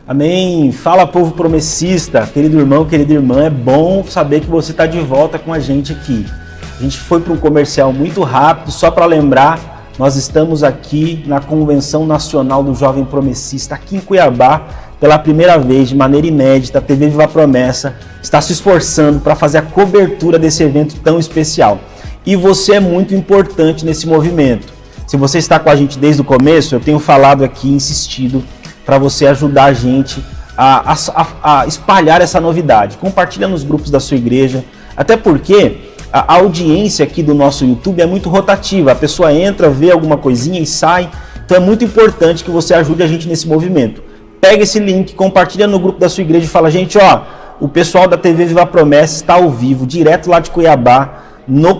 Amém. Fala, povo promessista, querido irmão, querida irmã, é bom saber que você está de volta com a gente aqui. A gente foi para um comercial muito rápido, só para lembrar, nós estamos aqui na Convenção Nacional do Jovem Promessista, aqui em Cuiabá, pela primeira vez, de maneira inédita. A TV Viva a Promessa está se esforçando para fazer a cobertura desse evento tão especial. E você é muito importante nesse movimento. Se você está com a gente desde o começo, eu tenho falado aqui, insistido, para você ajudar a gente a espalhar essa novidade. Compartilha nos grupos da sua igreja, até porque a audiência aqui do nosso YouTube é muito rotativa. A pessoa entra, vê alguma coisinha e sai. Então é muito importante que você ajude a gente nesse movimento. Pega esse link, compartilha no grupo da sua igreja e fala, gente, ó, o pessoal da TV Viva a Promessa está ao vivo, direto lá de Cuiabá,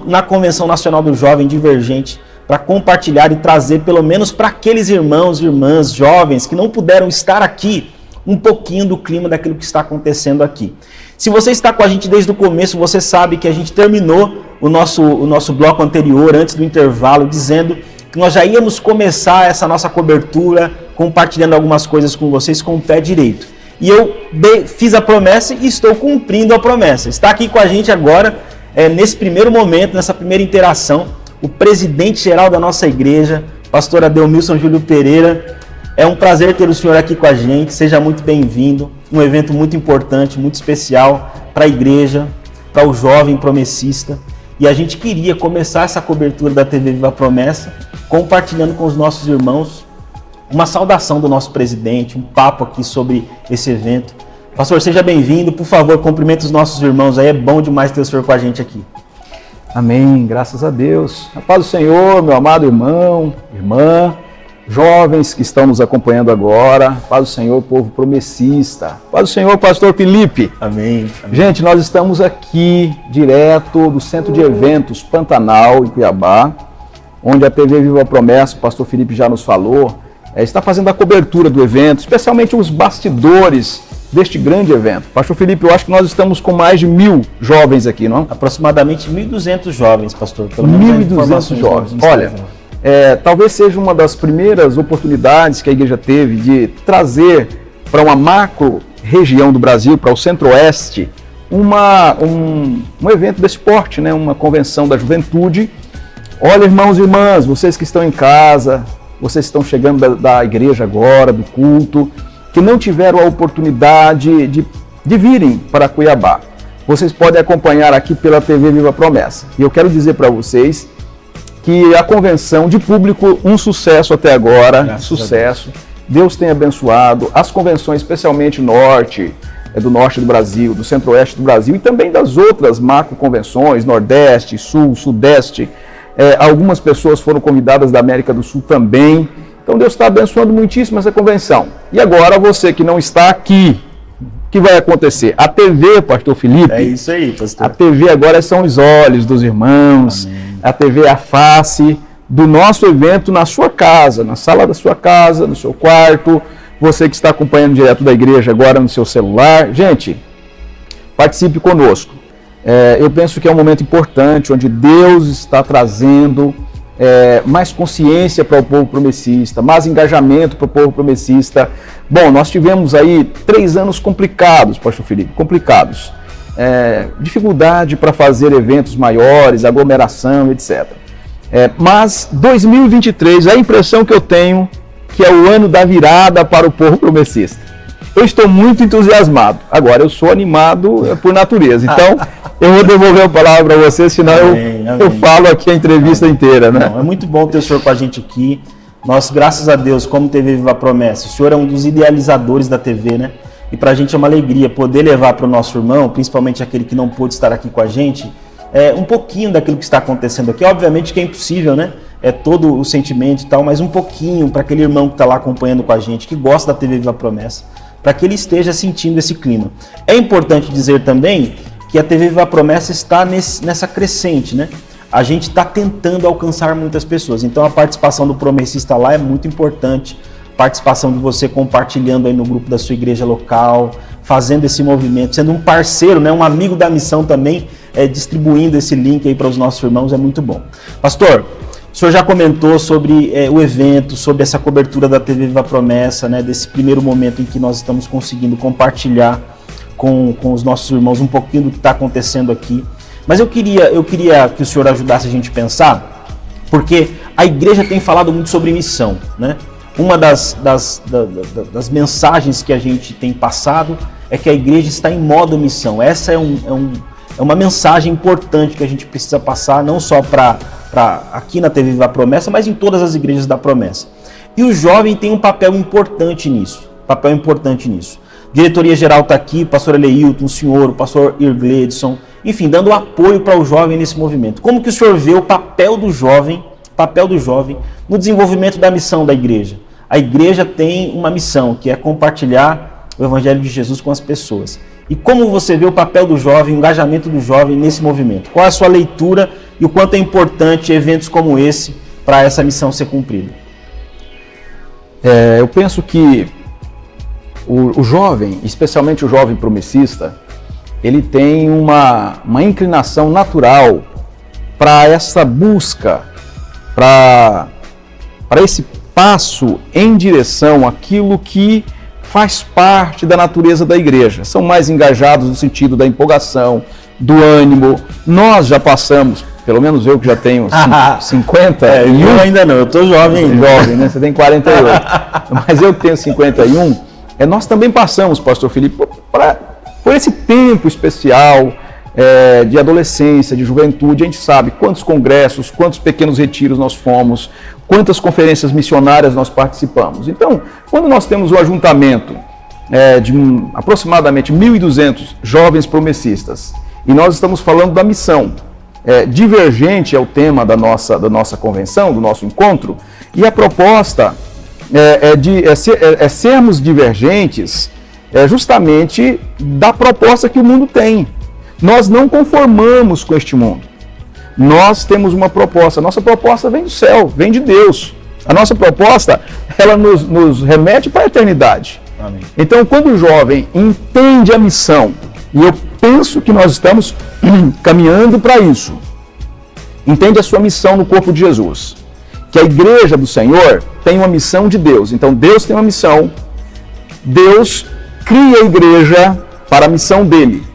na Convenção Nacional do Jovem Divergente, para compartilhar e trazer pelo menos para aqueles irmãos e irmãs jovens que não puderam estar aqui, um pouquinho do clima daquilo que está acontecendo aqui. Se você está com a gente desde o começo, você sabe que a gente terminou o nosso bloco anterior, antes do intervalo, dizendo que nós já íamos começar essa nossa cobertura, compartilhando algumas coisas com vocês com o pé direito. E eu fiz a promessa e estou cumprindo a promessa. Está aqui com a gente agora, nesse primeiro momento, nessa primeira interação, o presidente-geral da nossa igreja, pastor Adelmilson Júlio Pereira. É um prazer ter o senhor aqui com a gente, seja muito bem-vindo. Um evento muito importante, muito especial para a igreja, para o jovem promessista. E a gente queria começar essa cobertura da TV Viva a Promessa, compartilhando com os nossos irmãos uma saudação do nosso presidente, um papo aqui sobre esse evento. Pastor, seja bem-vindo, por favor, cumprimente os nossos irmãos aí, é bom demais ter o senhor com a gente aqui. Amém, graças a Deus. A paz do Senhor, meu amado irmão, irmã, jovens que estão nos acompanhando agora. Paz do Senhor, povo promessista. Paz do Senhor, pastor Felipe. Amém. Amém. Gente, nós estamos aqui direto do Centro de Eventos Pantanal, em Cuiabá, onde a TV Viva a Promessa, o pastor Felipe já nos falou, está fazendo a cobertura do evento, especialmente os bastidores deste grande evento. Pastor Felipe, eu acho que nós estamos com mais de 1.000 jovens aqui, não? Aproximadamente 1.200 jovens, pastor. 1.200 jovens. Olha, talvez seja uma das primeiras oportunidades que a igreja teve de trazer para uma macro região do Brasil, para o Centro-Oeste, um evento desse porte, né? Uma convenção da juventude. Olha, irmãos e irmãs, vocês que estão em casa, vocês que estão chegando da igreja agora, do culto, que não tiveram a oportunidade de virem para Cuiabá. Vocês podem acompanhar aqui pela TV Viva a Promessa. E eu quero dizer para vocês que a convenção de público, um sucesso até agora, Graças sucesso. Deus tem abençoado as convenções, especialmente do norte do Brasil, do centro-oeste do Brasil e também das outras macro-convenções, nordeste, sul, sudeste. Algumas pessoas foram convidadas da América do Sul também. Então Deus está abençoando muitíssimo essa convenção. E agora você que não está aqui, o que vai acontecer? A TV, pastor Felipe. É isso aí, pastor. A TV agora são os olhos dos irmãos. Amém. A TV é a face do nosso evento na sua casa, na sala da sua casa, no seu quarto. Você que está acompanhando direto da igreja agora no seu celular. Gente, participe conosco. Eu penso que é um momento importante onde Deus está trazendo mais consciência para o povo promessista, mais engajamento para o povo promessista. Bom, nós tivemos aí 3 anos complicados, pastor Felipe, complicados. Dificuldade para fazer eventos maiores, aglomeração, etc. Mas 2023, a impressão que eu tenho que é o ano da virada para o povo promessista. Eu estou muito entusiasmado. Agora, eu sou animado por natureza. Então, eu vou devolver a palavra para você, senão eu falo aqui a entrevista inteira, né? Não, é muito bom ter o senhor com a gente aqui. Nós, graças a Deus, como TV Viva a Promessa, o senhor é um dos idealizadores da TV, né? E para a gente é uma alegria poder levar para o nosso irmão, principalmente aquele que não pôde estar aqui com a gente, um pouquinho daquilo que está acontecendo aqui. Obviamente que é impossível, né? É todo o sentimento e tal, mas um pouquinho para aquele irmão que está lá acompanhando com a gente, que gosta da TV Viva a Promessa, para que ele esteja sentindo esse clima. É importante dizer também que a TV Viva a Promessa está nessa crescente, né? A gente está tentando alcançar muitas pessoas, então a participação do promessista lá é muito importante, participação de você compartilhando aí no grupo da sua igreja local, fazendo esse movimento, sendo um parceiro, né? Um amigo da missão também, distribuindo esse link aí para os nossos irmãos, é muito bom. Pastor, o O senhor já comentou sobre o evento, sobre essa cobertura da TV Viva a Promessa, né, desse primeiro momento em que nós estamos conseguindo compartilhar com os nossos irmãos um pouquinho do que está acontecendo aqui. Mas eu queria que o senhor ajudasse a gente a pensar, porque a igreja tem falado muito sobre missão, né? Uma das mensagens que a gente tem passado é que a igreja está em modo missão. Essa é uma mensagem importante que a gente precisa passar, não só para aqui na TV Viva a Promessa, mas em todas as igrejas da Promessa. E o jovem tem um papel importante nisso. A diretoria geral está aqui, o pastor Eleilton, o senhor, o pastor Irgledson, enfim, dando apoio para o jovem nesse movimento. Como que o senhor vê o papel do jovem no desenvolvimento da missão da igreja? A igreja tem uma missão, que é compartilhar o Evangelho de Jesus com as pessoas. E como você vê o papel do jovem, o engajamento do jovem nesse movimento? Qual é a sua leitura e o quanto é importante eventos como esse para essa missão ser cumprida? Eu penso que o jovem, especialmente o jovem promessista, ele tem uma inclinação natural para essa busca, para esse passo em direção àquilo que faz parte da natureza da igreja. São mais engajados no sentido da empolgação, do ânimo. Nós já passamos, pelo menos eu que já tenho 50. Eu ainda não, eu estou jovem. Jovem, né? Você tem 48. Mas eu que tenho 51. Nós também passamos, pastor Felipe, por esse tempo especial de adolescência, de juventude. A gente sabe quantos congressos, quantos pequenos retiros nós fomos, quantas conferências missionárias nós participamos. Então, quando nós temos o ajuntamento de aproximadamente 1.200 jovens promessistas, e nós estamos falando da missão, divergente é o tema da nossa convenção, do nosso encontro, e a proposta é sermos divergentes justamente da proposta que o mundo tem. Nós não conformamos com este mundo. Nós temos uma proposta. A nossa proposta vem do céu, vem de Deus. A nossa proposta, ela nos remete para a eternidade. Amém. Então, quando o jovem entende a missão, e eu penso que nós estamos caminhando para isso, entende a sua missão no corpo de Jesus, que a igreja do Senhor tem uma missão de Deus. Então, Deus tem uma missão, Deus cria a igreja para a missão dele.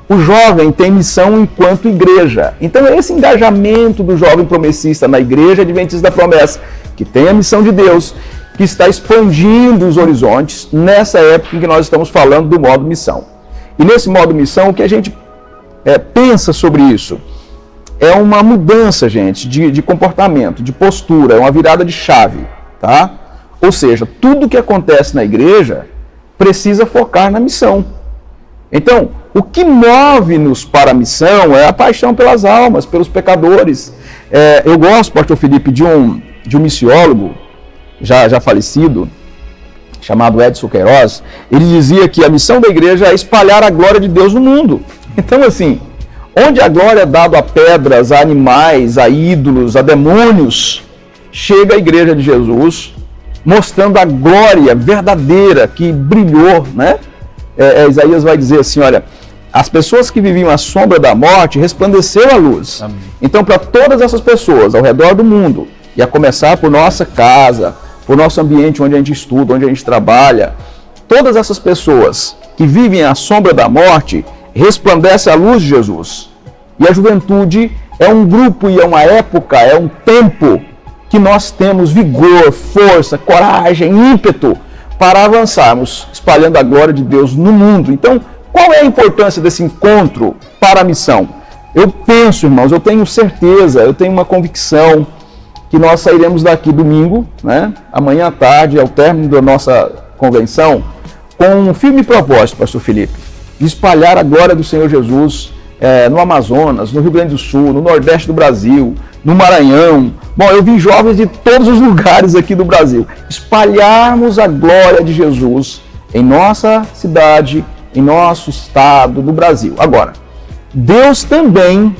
O jovem tem missão enquanto igreja. Então, esse engajamento do jovem promessista na igreja Adventista da Promessa, que tem a missão de Deus, que está expandindo os horizontes nessa época em que nós estamos falando do modo missão. E nesse modo missão, o que a gente pensa sobre isso? É uma mudança, gente, de comportamento, de postura, é uma virada de chave, tá? Ou seja, tudo que acontece na igreja precisa focar na missão. Então, o que move-nos para a missão é a paixão pelas almas, pelos pecadores. Eu gosto, pastor Felipe, de um missiólogo já falecido, chamado Edson Queiroz. Ele dizia que a missão da igreja é espalhar a glória de Deus no mundo. Então, assim, onde a glória é dada a pedras, a animais, a ídolos, a demônios, chega a igreja de Jesus, mostrando a glória verdadeira que brilhou, né? Isaías vai dizer assim, olha, as pessoas que viviam à sombra da morte resplandeceu a luz. Amém. Então, para todas essas pessoas ao redor do mundo, e a começar por nossa casa, por nosso ambiente onde a gente estuda, onde a gente trabalha, todas essas pessoas que vivem à sombra da morte, resplandece a luz de Jesus. E a juventude é um grupo e é uma época, é um tempo que nós temos vigor, força, coragem, ímpeto para avançarmos, espalhando a glória de Deus no mundo. Então, qual é a importância desse encontro para a missão? Eu penso, irmãos, eu tenho certeza, eu tenho uma convicção que nós sairemos daqui domingo, né, amanhã à tarde, ao término da nossa convenção, com um firme propósito, pastor Felipe, de espalhar a glória do Senhor Jesus no Amazonas, no Rio Grande do Sul, no Nordeste do Brasil, no Maranhão. Bom, eu vi jovens de todos os lugares aqui do Brasil. Espalharmos a glória de Jesus em nossa cidade, em nosso estado do Brasil. Agora, Deus também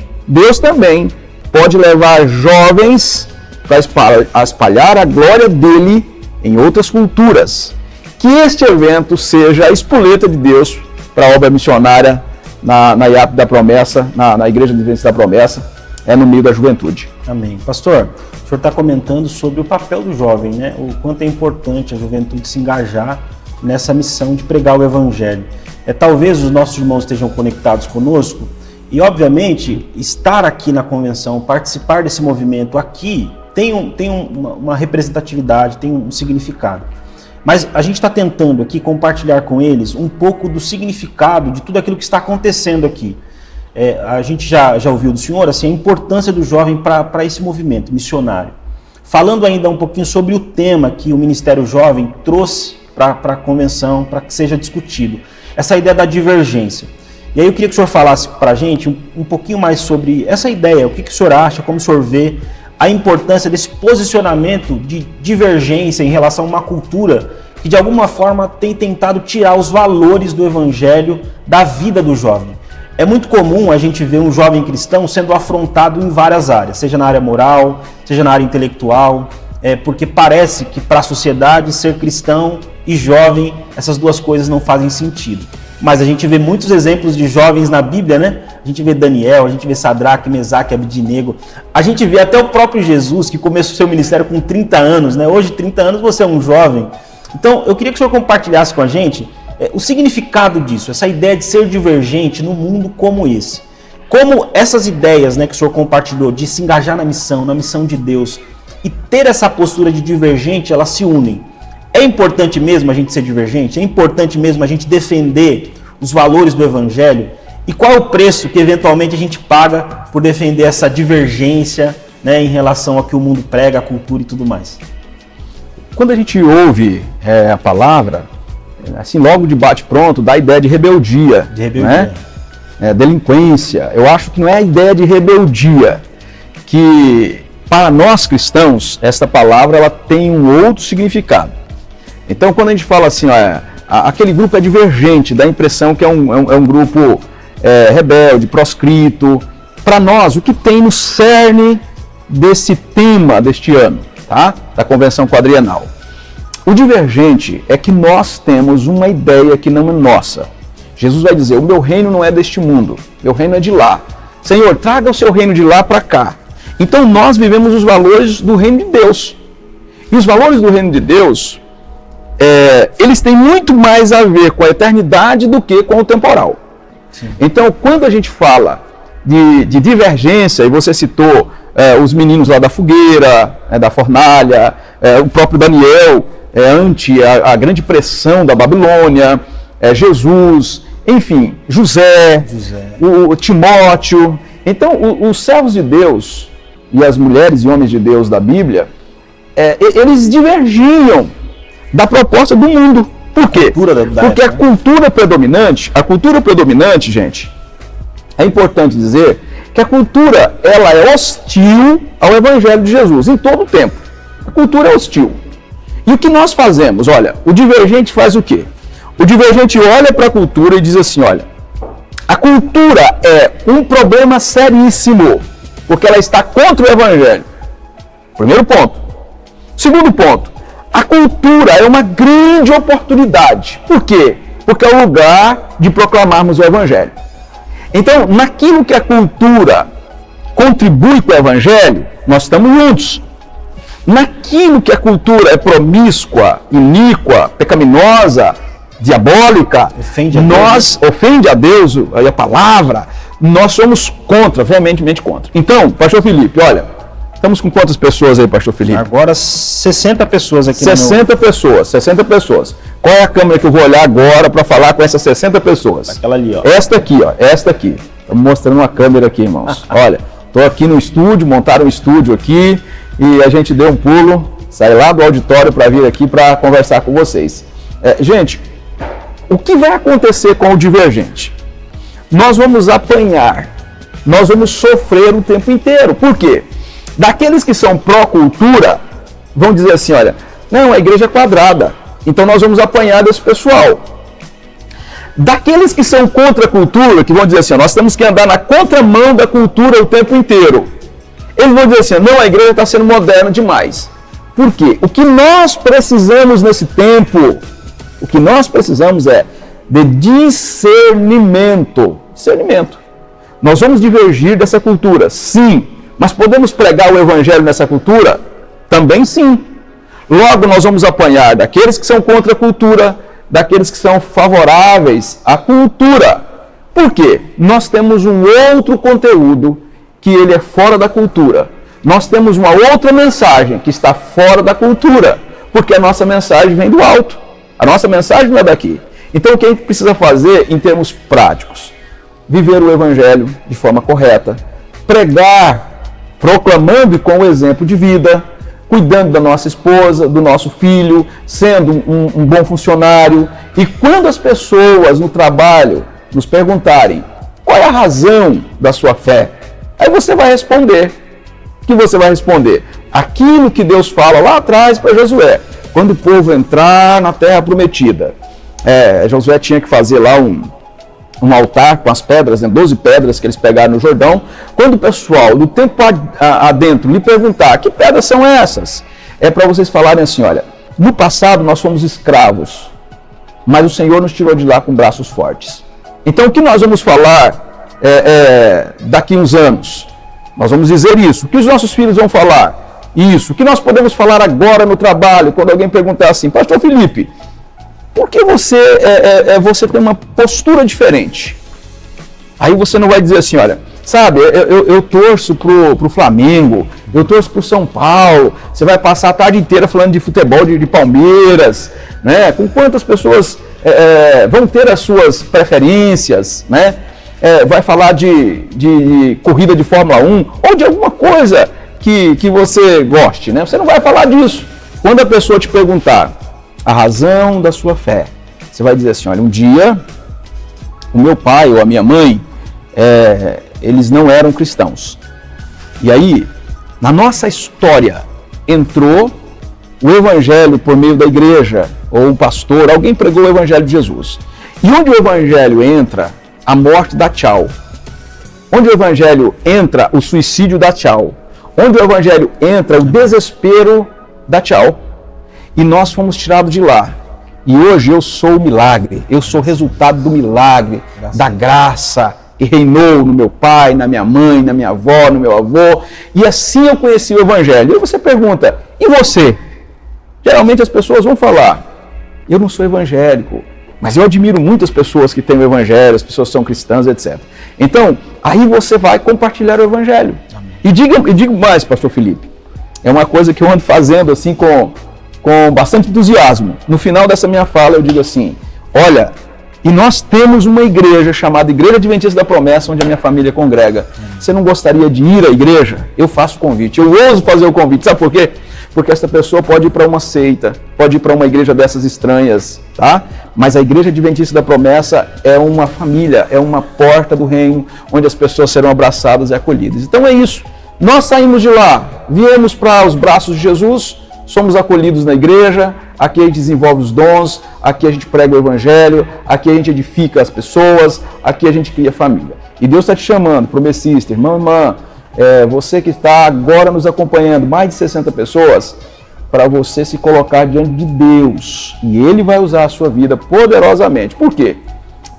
pode levar jovens para espalhar a glória dele em outras culturas. Que este evento seja a espoleta de Deus para a obra missionária na IAP da Promessa, na Igreja Adventista da Promessa, no meio da juventude. Amém. Pastor, o senhor está comentando sobre o papel do jovem, né? O quanto é importante a juventude se engajar nessa missão de pregar o Evangelho. Talvez os nossos irmãos estejam conectados conosco e, obviamente, estar aqui na convenção, participar desse movimento aqui, tem uma representatividade, tem um significado. Mas a gente está tentando aqui compartilhar com eles um pouco do significado de tudo aquilo que está acontecendo aqui. A gente já ouviu do senhor assim, a importância do jovem para esse movimento missionário. Falando ainda um pouquinho sobre o tema que o Ministério Jovem trouxe para a convenção, para que seja discutido. Essa ideia da divergência. E aí eu queria que o senhor falasse para a gente um pouquinho mais sobre essa ideia, o que o senhor acha, como o senhor vê a importância desse posicionamento de divergência em relação a uma cultura que de alguma forma tem tentado tirar os valores do Evangelho da vida do jovem. É muito comum a gente ver um jovem cristão sendo afrontado em várias áreas, seja na área moral, seja na área intelectual, porque parece que para a sociedade ser cristão e jovem, essas duas coisas não fazem sentido. Mas a gente vê muitos exemplos de jovens na Bíblia, né? A gente vê Daniel, a gente vê Sadraque, Mesaque, Abidnego. A gente vê até o próprio Jesus, que começou seu ministério com 30 anos, né? Hoje, 30 anos, você é um jovem. Então, eu queria que o senhor compartilhasse com a gente o significado disso, essa ideia de ser divergente num mundo como esse. Como essas ideias, né, que o senhor compartilhou, de se engajar na missão de Deus, e ter essa postura de divergente, elas se unem. É importante mesmo a gente ser divergente? É importante mesmo a gente defender os valores do Evangelho? E qual é o preço que eventualmente a gente paga por defender essa divergência, né, em relação ao que o mundo prega, a cultura e tudo mais? Quando a gente ouve a palavra, assim, logo de bate-pronto, dá a ideia de rebeldia. De rebeldia. Né? Delinquência. Eu acho que não é a ideia de rebeldia, que para nós cristãos, esta palavra ela tem um outro significado. Então, quando a gente fala assim, aquele grupo é divergente, dá a impressão que é um grupo rebelde, proscrito. Para nós, o que tem no cerne desse tema deste ano, tá? Da Convenção Quadrienal? O divergente é que nós temos uma ideia que não é nossa. Jesus vai dizer, o meu reino não é deste mundo, meu reino é de lá. Senhor, traga o seu reino de lá para cá. Então, nós vivemos os valores do reino de Deus. E os valores do reino de Deus, eles têm muito mais a ver com a eternidade do que com o temporal. Sim. Então, quando a gente fala de divergência, e você citou os meninos lá da fogueira, da fornalha, o próprio Daniel, ante a grande pressão da Babilônia, Jesus, enfim, José. O Timóteo. Então, os servos de Deus e as mulheres e homens de Deus da Bíblia, eles divergiam da proposta do mundo. Por quê? Porque a cultura predominante, gente, é importante dizer que a cultura ela é hostil ao Evangelho de Jesus, em todo o tempo. A cultura é hostil. E o que nós fazemos? Olha, o divergente faz o quê? O divergente olha para a cultura e diz assim, olha, a cultura é um problema seríssimo, porque ela está contra o Evangelho. Primeiro ponto. Segundo ponto, a cultura é uma grande oportunidade. Por quê? Porque é o lugar de proclamarmos o Evangelho. Então, naquilo que a cultura contribui com o Evangelho, nós estamos juntos. Naquilo que a cultura é promíscua, iníqua, pecaminosa, diabólica, ofende a Deus e a palavra, nós somos contra, veementemente contra. Então, pastor Felipe, olha, estamos com quantas pessoas aí, pastor Felipe? Agora 60 pessoas aqui. 60 pessoas. Qual é a câmera que eu vou olhar agora para falar com essas 60 pessoas? Aquela ali, ó. Esta aqui. Estamos mostrando uma câmera aqui, irmãos. Olha, estou aqui no estúdio, montaram um estúdio aqui e a gente deu um pulo, saí lá do auditório para vir aqui para conversar com vocês. Gente, o que vai acontecer com o divergente? Nós vamos apanhar, nós vamos sofrer o tempo inteiro. Por quê? Daqueles que são pró-cultura, vão dizer assim, olha, não, a igreja é quadrada, então nós vamos apanhar desse pessoal. Daqueles que são contra a cultura, que vão dizer assim, nós temos que andar na contramão da cultura o tempo inteiro. Eles vão dizer assim, não, a igreja está sendo moderna demais. Por quê? O que nós precisamos nesse tempo, o que nós precisamos é de discernimento. Nós vamos divergir dessa cultura, sim. Mas podemos pregar o evangelho nessa cultura? Também sim. Logo nós vamos apanhar daqueles que são contra a cultura, daqueles que são favoráveis à cultura. Por quê? Nós temos um outro conteúdo que ele é fora da cultura. Nós temos uma outra mensagem que está fora da cultura, porque a nossa mensagem vem do alto. A nossa mensagem não é daqui. Então o que a gente precisa fazer em termos práticos? Viver o evangelho de forma correta, pregar, proclamando com o exemplo de vida, cuidando da nossa esposa, do nosso filho, sendo um bom funcionário. E quando as pessoas no trabalho nos perguntarem qual é a razão da sua fé, aí você vai responder. O que você vai responder? Aquilo que Deus fala lá atrás para Josué, quando o povo entrar na terra prometida. Josué tinha que fazer lá um altar com as pedras, 12 pedras que eles pegaram no Jordão. Quando o pessoal do tempo adentro lhe perguntar que pedras são essas, é para vocês falarem assim: olha, no passado nós fomos escravos, mas o Senhor nos tirou de lá com braços fortes. Então o que nós vamos falar daqui uns anos? Nós vamos dizer isso. O que os nossos filhos vão falar? Isso. O que nós podemos falar agora no trabalho, quando alguém perguntar assim: Pastor Felipe, por que você tem uma postura diferente? Aí você não vai dizer assim: olha, sabe, eu torço pro Flamengo, eu torço pro São Paulo. Você vai passar a tarde inteira falando de futebol, de Palmeiras, né? Com quantas pessoas vão ter as suas preferências, né? Vai falar de corrida de Fórmula 1 ou de alguma coisa que você goste, né? Você não vai falar disso. Quando a pessoa te perguntar a razão da sua fé, você vai dizer assim: olha, um dia o meu pai ou a minha mãe, eles não eram cristãos. E aí, na nossa história, entrou o evangelho por meio da igreja, ou um pastor, alguém pregou o evangelho de Jesus. E onde o evangelho entra, a morte dá tchau. Onde o evangelho entra, o suicídio dá tchau. Onde o evangelho entra, o desespero dá tchau. E nós fomos tirados de lá. E hoje eu sou o milagre, eu sou resultado do milagre, da graça que reinou no meu pai, na minha mãe, na minha avó, no meu avô. E assim eu conheci o evangelho. E você pergunta: e você? Geralmente as pessoas vão falar: eu não sou evangélico, mas eu admiro muitas pessoas que têm o evangelho, as pessoas são cristãs, etc. Então, aí você vai compartilhar o evangelho. E digo mais, pastor Felipe, é uma coisa que eu ando fazendo assim com bastante entusiasmo. No final dessa minha fala eu digo assim: olha, e nós temos uma igreja chamada Igreja Adventista da Promessa, onde a minha família congrega. Você não gostaria de ir à igreja? Eu faço o convite, eu ouso fazer o convite. Sabe por quê? Porque essa pessoa pode ir para uma seita, pode ir para uma igreja dessas estranhas, tá? Mas a Igreja Adventista da Promessa é uma família, é uma porta do reino, onde as pessoas serão abraçadas e acolhidas. Então é isso. Nós saímos de lá, viemos para os braços de Jesus, somos acolhidos na igreja, aqui a gente desenvolve os dons, aqui a gente prega o evangelho, aqui a gente edifica as pessoas, aqui a gente cria família. E Deus está te chamando, promessista, irmão, irmã, você que está agora nos acompanhando, mais de 60 pessoas, para você se colocar diante de Deus. E Ele vai usar a sua vida poderosamente. Por quê?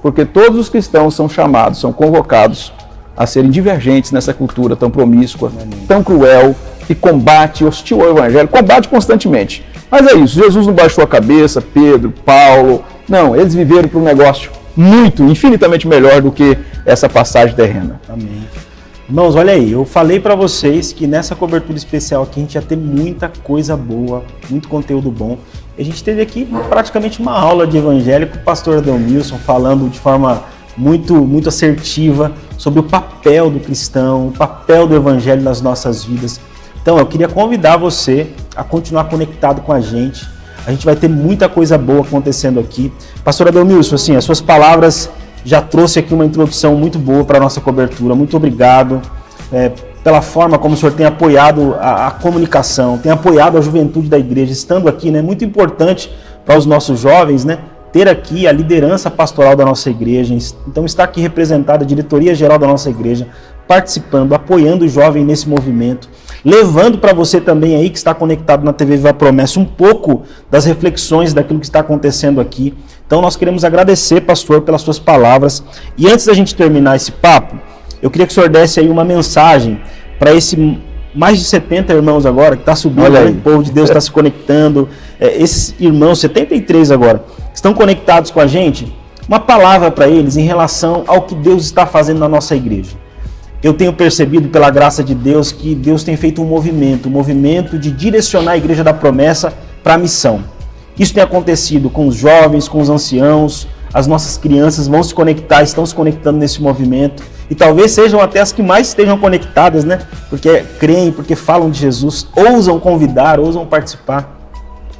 Porque todos os cristãos são chamados, são convocados a serem divergentes nessa cultura tão promíscua, tão cruel, que combate, hostil ao evangelho, combate constantemente. Mas é isso, Jesus não baixou a cabeça, Pedro, Paulo, não, eles viveram para um negócio infinitamente melhor do que essa passagem terrena. Amém. Irmãos, olha aí, eu falei para vocês que nessa cobertura especial aqui a gente ia ter muita coisa boa, muito conteúdo bom. A gente teve aqui praticamente uma aula de evangelho com o pastor Adelmilson falando de forma muito assertiva sobre o papel do cristão, o papel do evangelho nas nossas vidas. Então eu queria convidar você a continuar conectado com a gente. A gente vai ter muita coisa boa acontecendo aqui. Pastor Adelmilson, assim, as suas palavras já trouxe aqui uma introdução muito boa para a nossa cobertura. Muito obrigado pela forma como o senhor tem apoiado a comunicação, tem apoiado a juventude da igreja, estando aqui, né? Muito importante para os nossos jovens, né? Ter aqui a liderança pastoral da nossa igreja. Então está aqui representada a diretoria geral da nossa igreja, participando, apoiando o jovem nesse movimento, levando para você também aí que está conectado na TV Viva a Promessa um pouco das reflexões daquilo que está acontecendo aqui. Então nós queremos agradecer, pastor, pelas suas palavras. E antes da gente terminar esse papo, eu queria que o senhor desse aí uma mensagem para esse mais de 70 irmãos agora, que está subindo, né? O povo de Deus está se conectando, esses irmãos, 73 agora, que estão conectados com a gente, uma palavra para eles em relação ao que Deus está fazendo na nossa igreja. Eu tenho percebido, pela graça de Deus, que Deus tem feito um movimento de direcionar a Igreja da Promessa para a missão. Isso tem acontecido com os jovens, com os anciãos, as nossas crianças vão se conectar, estão se conectando nesse movimento, e talvez sejam até as que mais estejam conectadas, né? Porque creem, porque falam de Jesus, ousam convidar, ousam participar.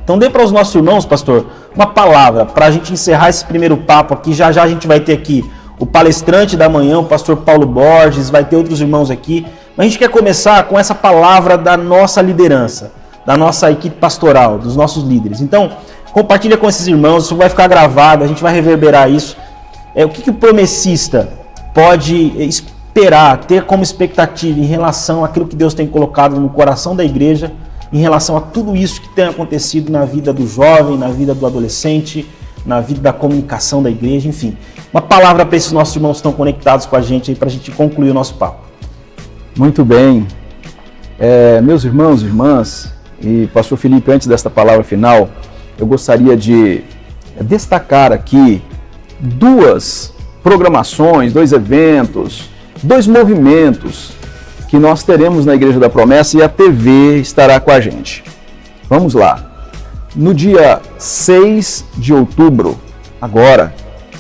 Então dê para os nossos irmãos, pastor, uma palavra para a gente encerrar esse primeiro papo aqui. Já já a gente vai ter aqui o palestrante da manhã, o pastor Paulo Borges, vai ter outros irmãos aqui. Mas a gente quer começar com essa palavra da nossa liderança, da nossa equipe pastoral, dos nossos líderes. Então, compartilha com esses irmãos, isso vai ficar gravado, a gente vai reverberar isso. O que o promessista pode esperar, ter como expectativa em relação àquilo que Deus tem colocado no coração da igreja, em relação a tudo isso que tem acontecido na vida do jovem, na vida do adolescente, na vida da comunicação da igreja, enfim. Uma palavra para esses nossos irmãos que estão conectados com a gente aí, para a gente concluir o nosso papo. Muito bem. Meus irmãos e irmãs, e pastor Felipe, antes desta palavra final, eu gostaria de destacar aqui duas programações, 2 eventos, 2 movimentos que nós teremos na Igreja da Promessa, e a TV estará com a gente. Vamos lá. No dia 6 de outubro, agora,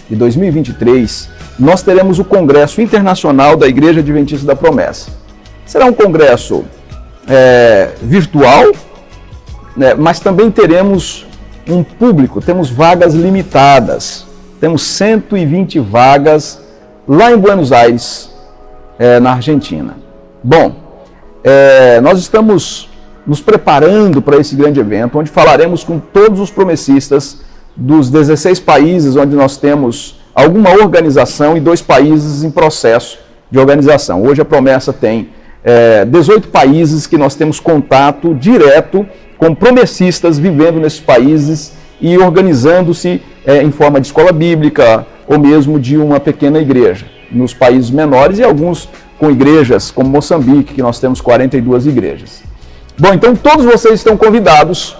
de 2023, nós teremos o Congresso Internacional da Igreja Adventista da Promessa. Será um congresso virtual, né, mas também teremos um público, temos vagas limitadas. Temos 120 vagas lá em Buenos Aires, na Argentina. Bom, nós estamos nos preparando para esse grande evento, onde falaremos com todos os promessistas dos 16 países onde nós temos alguma organização e 2 países em processo de organização. Hoje a Promessa tem 18 países que nós temos contato direto com promessistas vivendo nesses países e organizando-se em forma de escola bíblica ou mesmo de uma pequena igreja, nos países menores, e alguns com igrejas como Moçambique, que nós temos 42 igrejas. Bom, então todos vocês estão convidados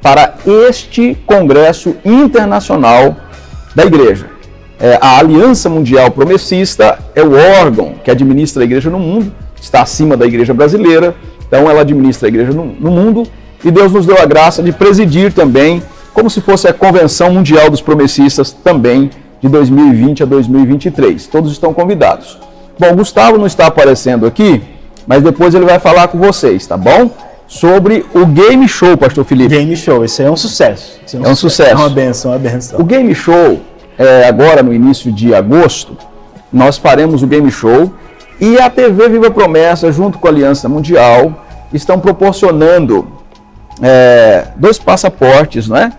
para este Congresso Internacional da Igreja. A Aliança Mundial Promessista é o órgão que administra a igreja no mundo, está acima da igreja brasileira, então ela administra a igreja no mundo, e Deus nos deu a graça de presidir também, como se fosse a Convenção Mundial dos Promessistas também, de 2020 a 2023. Todos estão convidados. Bom, o Gustavo não está aparecendo aqui, mas depois ele vai falar com vocês, tá bom? Sobre o Game Show, pastor Felipe. Game Show, esse é um sucesso. É um sucesso. É uma benção, uma benção. O Game Show, agora no início de agosto, nós faremos o Game Show, e a TV Viva Promessa, junto com a Aliança Mundial, estão proporcionando 2 passaportes, não é?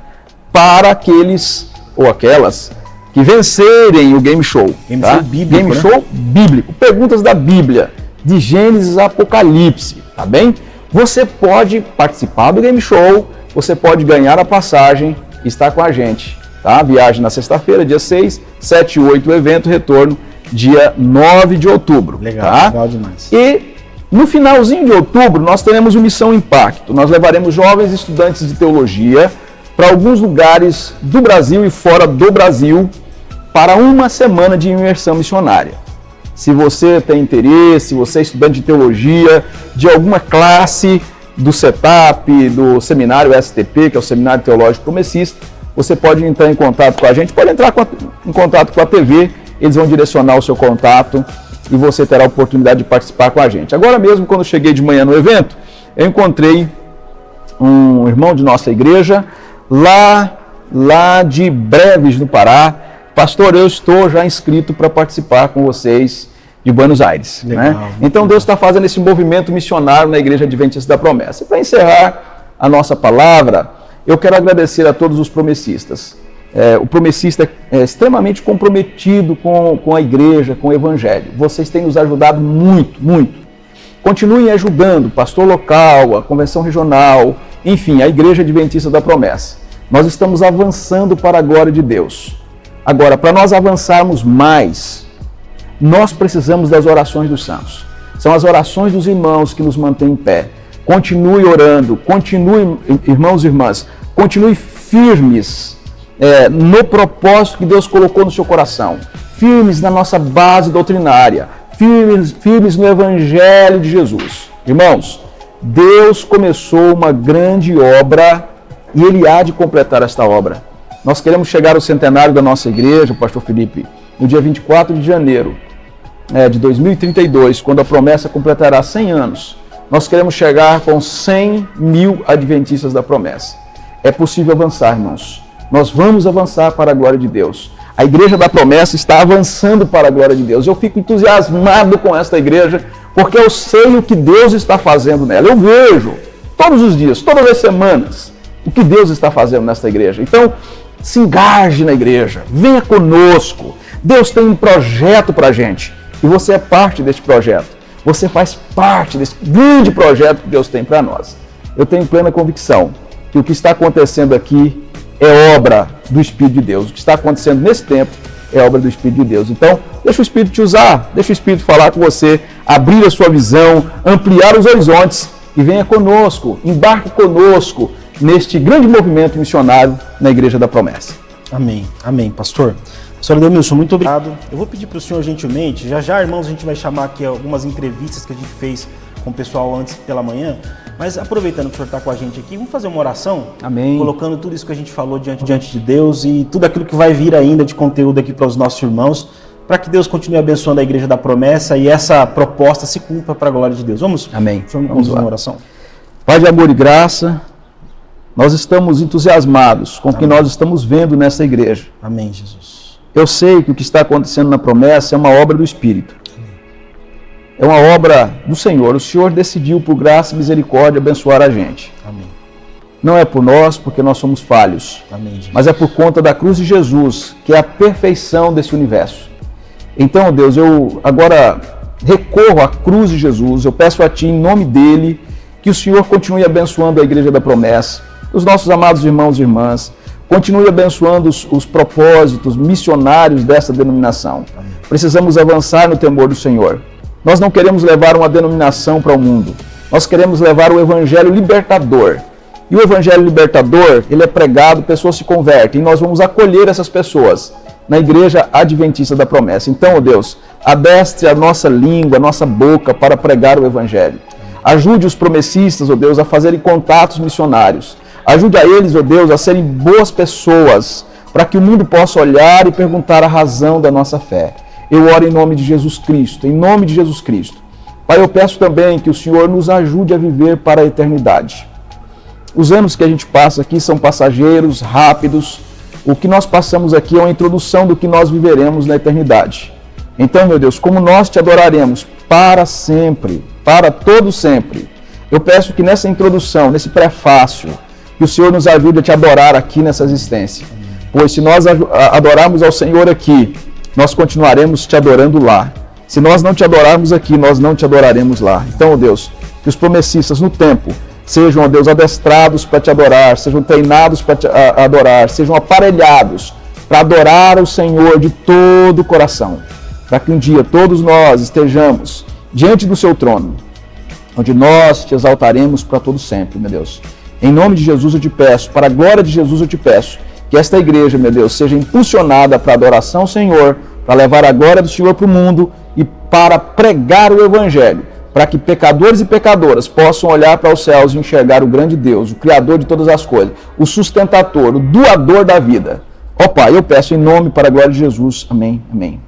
Para aqueles ou aquelas que vencerem o Game Show. Game tá? Show bíblico, Game Show bíblico. Perguntas da Bíblia, de Gênesis a Apocalipse, tá bem? Você pode participar do Game Show, você pode ganhar a passagem e estar com a gente, tá? Viagem na sexta-feira, dia 6, 7 e 8, o evento, retorno dia 9 de outubro. Legal, tá? legal demais. E no finalzinho de outubro, nós teremos o Missão Impacto. Nós levaremos jovens estudantes de teologia para alguns lugares do Brasil e fora do Brasil para uma semana de imersão missionária. Se você tem interesse, se você é estudante de teologia, de alguma classe do CETAP, do seminário STP, que é o Seminário Teológico Promessista, você pode entrar em contato com a gente, pode entrar em contato com a TV, eles vão direcionar o seu contato e você terá a oportunidade de participar com a gente. Agora mesmo, quando eu cheguei de manhã no evento, eu encontrei um irmão de nossa igreja, lá de Breves, no Pará. Pastor, eu estou já inscrito para participar com vocês de Buenos Aires. Legal, né? Então Deus está fazendo esse movimento missionário na Igreja Adventista da Promessa. E para encerrar a nossa palavra, eu quero agradecer a todos os promessistas. O promessista é extremamente comprometido com a igreja, com o evangelho. Vocês têm nos ajudado muito, muito. Continuem ajudando o pastor local, a convenção regional, enfim, a Igreja Adventista da Promessa. Nós estamos avançando para a glória de Deus. Agora, para nós avançarmos mais, nós precisamos das orações dos santos. São as orações dos irmãos que nos mantêm em pé. Continue orando, continue, irmãos e irmãs, continue firmes no propósito que Deus colocou no seu coração, firmes na nossa base doutrinária, firmes no Evangelho de Jesus. Irmãos, Deus começou uma grande obra e Ele há de completar esta obra. Nós queremos chegar ao centenário da nossa igreja, Pastor Felipe, no dia 24 de janeiro de 2032, quando a promessa completará 100 anos. Nós queremos chegar com 100 mil adventistas da promessa. É possível avançar, irmãos. Nós vamos avançar para a glória de Deus. A igreja da promessa está avançando para a glória de Deus. Eu fico entusiasmado com esta igreja, porque eu sei o que Deus está fazendo nela. Eu vejo todos os dias, todas as semanas, o que Deus está fazendo nesta igreja. Então, se engaje na igreja, venha conosco. Deus tem um projeto para a gente e você é parte deste projeto. Você faz parte desse grande projeto que Deus tem para nós. Eu tenho plena convicção que o que está acontecendo aqui é obra do Espírito de Deus. O que está acontecendo nesse tempo é obra do Espírito de Deus. Então, deixa o Espírito te usar, deixa o Espírito falar com você, abrir a sua visão, ampliar os horizontes e venha conosco, embarque conosco neste grande movimento missionário na Igreja da Promessa. Amém, amém, pastor. Pastor Edeumilson, muito obrigado. Eu vou pedir para o senhor gentilmente, já, irmãos, a gente vai chamar aqui algumas entrevistas que a gente fez com o pessoal antes pela manhã, mas aproveitando que o senhor está com a gente aqui, vamos fazer uma oração? Amém. Colocando tudo isso que a gente falou diante de Deus e tudo aquilo que vai vir ainda de conteúdo aqui para os nossos irmãos, para que Deus continue abençoando a Igreja da Promessa e essa proposta se cumpra para a glória de Deus. Vamos? Amém. Vamos uma oração. Pai de amor e graça, nós estamos entusiasmados com o que nós estamos vendo nessa igreja. Amém, Jesus. Eu sei que o que está acontecendo na promessa é uma obra do Espírito. É uma obra do Senhor. O Senhor decidiu, por graça e misericórdia, abençoar a gente. Amém. Não é por nós, porque nós somos falhos. Amém, Jesus. Mas é por conta da cruz de Jesus, que é a perfeição desse universo. Então, Deus, eu agora recorro à cruz de Jesus. Eu peço a Ti, em nome dEle, que o Senhor continue abençoando a Igreja da Promessa, os nossos amados irmãos e irmãs, continue abençoando os propósitos missionários dessa denominação. Amém. Precisamos avançar no temor do Senhor. Nós não queremos levar uma denominação para o mundo. Nós queremos levar o Evangelho libertador. E o Evangelho libertador, ele é pregado, pessoas se convertem. E nós vamos acolher essas pessoas na Igreja Adventista da Promessa. Então, ó Deus, adestre a nossa língua, a nossa boca para pregar o Evangelho. Ajude os promessistas, ó Deus, a fazerem contatos missionários. Ajude a eles, ó Deus, a serem boas pessoas, para que o mundo possa olhar e perguntar a razão da nossa fé. Eu oro em nome de Jesus Cristo, em nome de Jesus Cristo. Pai, eu peço também que o Senhor nos ajude a viver para a eternidade. Os anos que a gente passa aqui são passageiros, rápidos. O que nós passamos aqui é uma introdução do que nós viveremos na eternidade. Então, meu Deus, como nós te adoraremos para sempre, para todo sempre. Eu peço que nessa introdução, nesse prefácio, que o Senhor nos ajude a te adorar aqui nessa existência. Pois se nós adorarmos ao Senhor aqui, nós continuaremos te adorando lá. Se nós não te adorarmos aqui, nós não te adoraremos lá. Então, ó Deus, que os promessistas no tempo sejam, ó Deus, adestrados para te adorar, sejam treinados para te adorar, sejam aparelhados para adorar o Senhor de todo o coração. Para que um dia todos nós estejamos diante do seu trono, onde nós te exaltaremos para todo sempre, meu Deus. Em nome de Jesus eu te peço, para a glória de Jesus eu te peço, que esta igreja, meu Deus, seja impulsionada para a adoração ao Senhor, para levar a glória do Senhor para o mundo e para pregar o Evangelho, para que pecadores e pecadoras possam olhar para os céus e enxergar o grande Deus, o Criador de todas as coisas, o sustentador, o doador da vida. Ó Pai, eu peço em nome para a glória de Jesus. Amém. Amém.